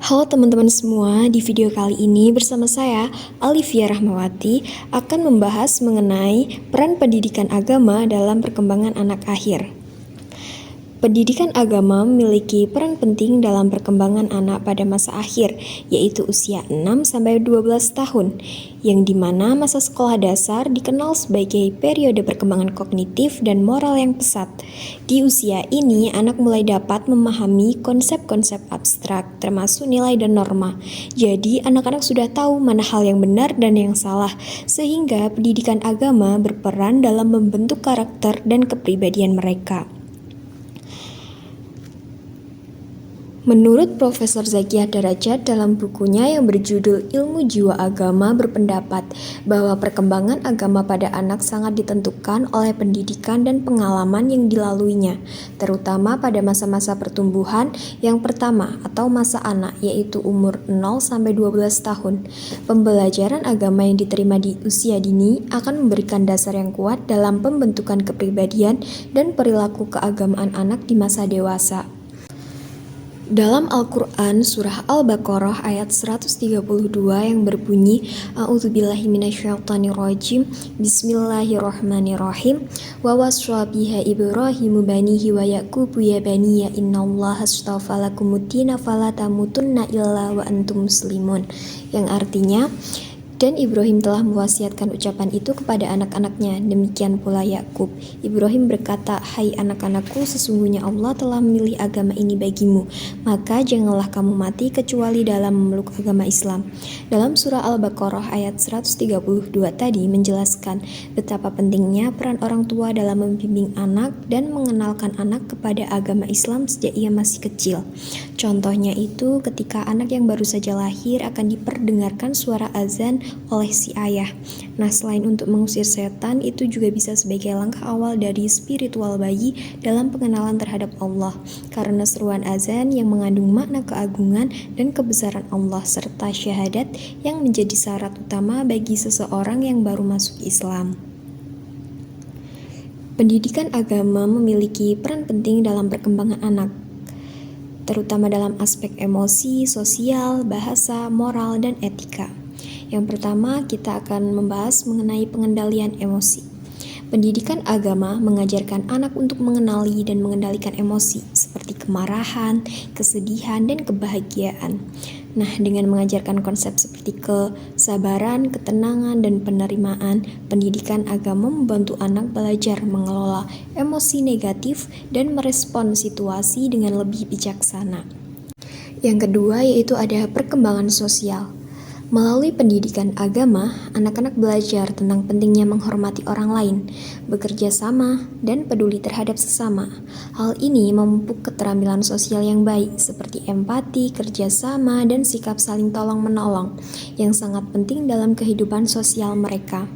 Halo teman-teman semua, di video kali ini bersama saya, Alivia Rahmawati, akan membahas mengenai peran pendidikan agama dalam perkembangan anak akhir. Pendidikan agama memiliki peran penting dalam perkembangan anak pada masa akhir, yaitu usia 6-12 tahun, yang dimana masa sekolah dasar dikenal sebagai periode perkembangan kognitif dan moral yang pesat. Di usia ini, anak mulai dapat memahami konsep-konsep abstrak, termasuk nilai dan norma. Jadi, anak-anak sudah tahu mana hal yang benar dan yang salah, sehingga pendidikan agama berperan dalam membentuk karakter dan kepribadian mereka. Menurut Profesor Zakiyah Darajat dalam bukunya yang berjudul Ilmu Jiwa Agama berpendapat bahwa perkembangan agama pada anak sangat ditentukan oleh pendidikan dan pengalaman yang dilaluinya, terutama pada masa-masa pertumbuhan yang pertama atau masa anak, yaitu umur 0-12 tahun. Pembelajaran agama yang diterima di usia dini akan memberikan dasar yang kuat dalam pembentukan kepribadian dan perilaku keagamaan anak di masa dewasa. Dalam Al-Quran, surah Al-Baqarah ayat 132 yang berbunyi A'udzubillahi minasyaitonirrajim Bismillahirrahmanirrahim Wa waswa biha Ibrahimu banihi wa Yaqubu ya baniya innallaha astafa lakumuddina fala tamutunna illa wa antum muslimun, yang artinya, dan Ibrahim telah mewasiatkan ucapan itu kepada anak-anaknya, demikian pula Yakub. Ibrahim berkata, hai anak-anakku, sesungguhnya Allah telah memilih agama ini bagimu, maka janganlah kamu mati kecuali dalam memeluk agama Islam. Dalam surah Al-Baqarah ayat 132 tadi menjelaskan betapa pentingnya peran orang tua dalam membimbing anak dan mengenalkan anak kepada agama Islam sejak ia masih kecil. Contohnya itu ketika anak yang baru saja lahir akan diperdengarkan suara azan oleh si ayah. Nah, selain untuk mengusir setan, itu juga bisa sebagai langkah awal dari spiritual bayi dalam pengenalan terhadap Allah, karena seruan azan yang mengandung makna keagungan dan kebesaran Allah serta syahadat yang menjadi syarat utama bagi seseorang yang baru masuk Islam. Pendidikan agama memiliki peran penting dalam perkembangan anak, terutama dalam aspek emosi, sosial, bahasa, moral, dan etika. Yang pertama, kita akan membahas mengenai pengendalian emosi. Pendidikan agama mengajarkan anak untuk mengenali dan mengendalikan emosi seperti kemarahan, kesedihan, dan kebahagiaan. Nah, dengan mengajarkan konsep seperti kesabaran, ketenangan, dan penerimaan, pendidikan agama membantu anak belajar mengelola emosi negatif dan merespon situasi dengan lebih bijaksana. Yang kedua yaitu ada perkembangan sosial. Melalui pendidikan agama, anak-anak belajar tentang pentingnya menghormati orang lain, bekerja sama, dan peduli terhadap sesama. Hal ini memupuk keterampilan sosial yang baik, seperti empati, kerjasama, dan sikap saling tolong-menolong, yang sangat penting dalam kehidupan sosial mereka.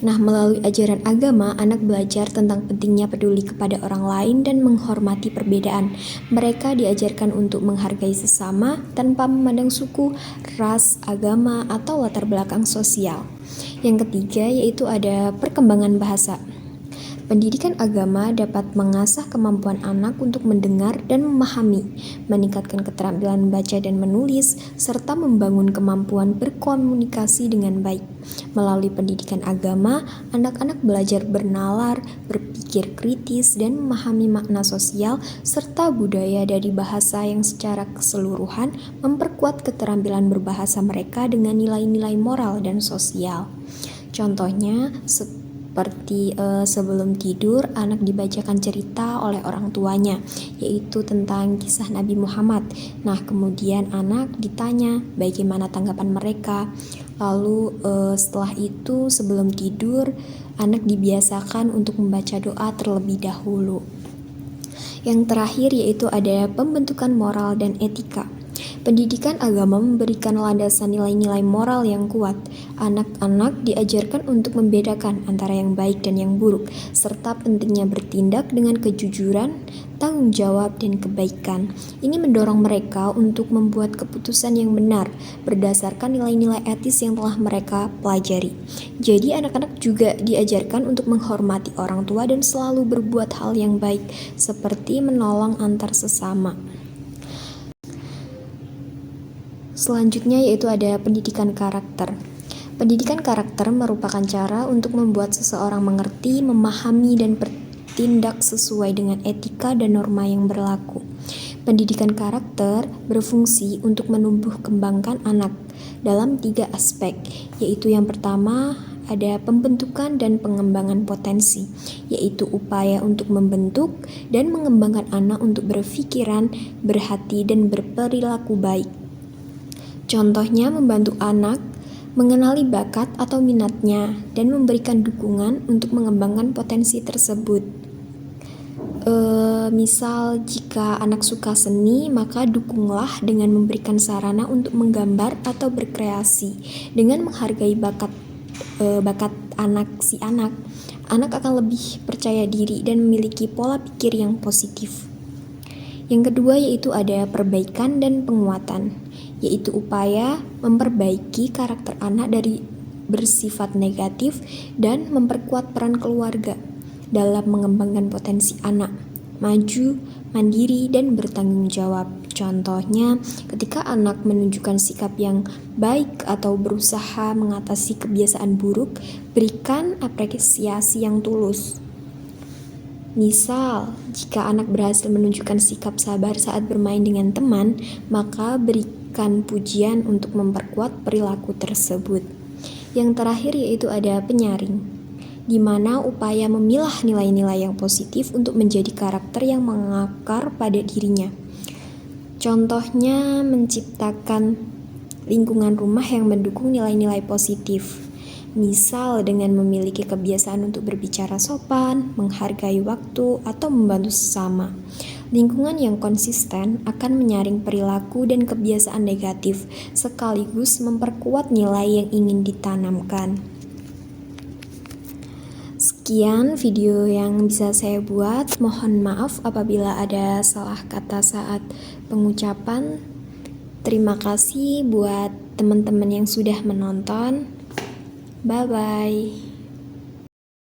Nah, melalui ajaran agama, anak belajar tentang pentingnya peduli kepada orang lain dan menghormati perbedaan. Mereka diajarkan untuk menghargai sesama tanpa memandang suku, ras, agama, atau latar belakang sosial. Yang ketiga yaitu ada perkembangan bahasa. Pendidikan agama dapat mengasah kemampuan anak untuk mendengar dan memahami, meningkatkan keterampilan membaca dan menulis, serta membangun kemampuan berkomunikasi dengan baik. Melalui pendidikan agama, anak-anak belajar bernalar, berpikir kritis, dan memahami makna sosial serta budaya dari bahasa yang secara keseluruhan memperkuat keterampilan berbahasa mereka dengan nilai-nilai moral dan sosial. Contohnya, seperti sebelum tidur anak dibacakan cerita oleh orang tuanya, yaitu tentang kisah Nabi Muhammad. Nah, kemudian anak ditanya bagaimana tanggapan mereka. Lalu setelah itu sebelum tidur anak dibiasakan untuk membaca doa terlebih dahulu. Yang terakhir yaitu ada pembentukan moral dan etika. Pendidikan agama memberikan landasan nilai-nilai moral yang kuat. Anak-anak diajarkan untuk membedakan antara yang baik dan yang buruk, serta pentingnya bertindak dengan kejujuran, tanggung jawab, dan kebaikan. Ini mendorong mereka untuk membuat keputusan yang benar berdasarkan nilai-nilai etis yang telah mereka pelajari. Jadi anak-anak juga diajarkan untuk menghormati orang tua dan selalu berbuat hal yang baik, seperti menolong antar sesama. Selanjutnya yaitu ada pendidikan karakter. Pendidikan karakter merupakan cara untuk membuat seseorang mengerti, memahami, dan bertindak sesuai dengan etika dan norma yang berlaku. Pendidikan karakter berfungsi untuk menumbuh kembangkan anak dalam 3 aspek, yaitu yang pertama ada pembentukan dan pengembangan potensi, yaitu upaya untuk membentuk dan mengembangkan anak untuk berpikiran, berhati, dan berperilaku baik. Contohnya membantu anak mengenali bakat atau minatnya dan memberikan dukungan untuk mengembangkan potensi tersebut. Misal jika anak suka seni, maka dukunglah dengan memberikan sarana untuk menggambar atau berkreasi. Dengan menghargai bakat si anak akan lebih percaya diri dan memiliki pola pikir yang positif. Yang kedua yaitu ada perbaikan dan penguatan, yaitu upaya memperbaiki karakter anak dari bersifat negatif dan memperkuat peran keluarga dalam mengembangkan potensi anak maju, mandiri, dan bertanggung jawab. Contohnya, ketika anak menunjukkan sikap yang baik atau berusaha mengatasi kebiasaan buruk, berikan apresiasi yang tulus. Misal, jika anak berhasil menunjukkan sikap sabar saat bermain dengan teman, maka berikan pujian untuk memperkuat perilaku tersebut. Yang terakhir yaitu ada penyaring, di mana upaya memilah nilai-nilai yang positif untuk menjadi karakter yang mengakar pada dirinya. Contohnya menciptakan lingkungan rumah yang mendukung nilai-nilai positif. Misal dengan memiliki kebiasaan untuk berbicara sopan, menghargai waktu, atau membantu sesama. Lingkungan yang konsisten akan menyaring perilaku dan kebiasaan negatif, sekaligus memperkuat nilai yang ingin ditanamkan. Sekian video yang bisa saya buat. Mohon maaf apabila ada salah kata saat pengucapan. Terima kasih buat teman-teman yang sudah menonton. Bye-bye.